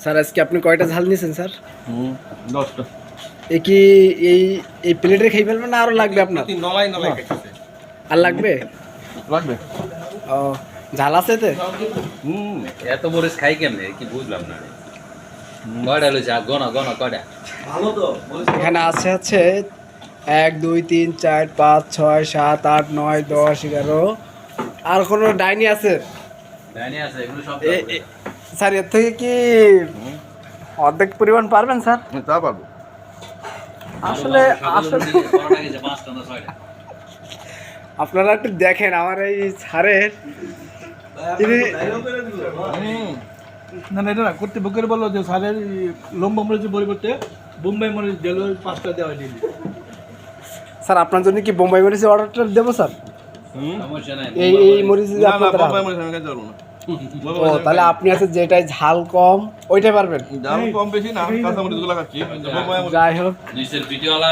Sir আজকে আপনি কয়টা ঝাল নিয়েছেন স্যার? 10টা। কি এই প্লেটে খেয়ে ফেলবেন না আরো লাগবে আপনার? নলাই খাইতেছে। আর লাগবে? লাগবে। ও ঝাল আছে এতে? এত মরিচ খাই কেমনে কি বুঝলাম না। কয়টা লইছে গনা কয়টা? এখানে আছে 1 2 3 4 5 6 7 8 9 10 11। আর কোনো ডাইনি আছে? ডাইনি আছে এগুলো সব স্যার এর থেকে কি অর্ধেক পরিমাণ পারবেন স্যার? তা পারবো। আসলে আপনারা একটু দেখেন আমার এই স্যারের না না এটা না কর্তৃপক্ষের বললো যে স্যারের লম্বা মরিচের পরিবর্তে বোম্বাই মরিচ দিল 5টা দেওয়া দিল। স্যার আপনার জন্য কি বোম্বাই মরিচের অর্ডারটা দেবো স্যার? সমস্যা নাই এই মরিচ যদি আপনাদের ও তাহলে আপনি আছে যেটাই ঝাল কম ওইটাই পারবেন। দাম কম বেশি না, আমি কাঁচা মরিচগুলো খাচ্ছি। যাই হোক নিচের ভিডিওওয়ালা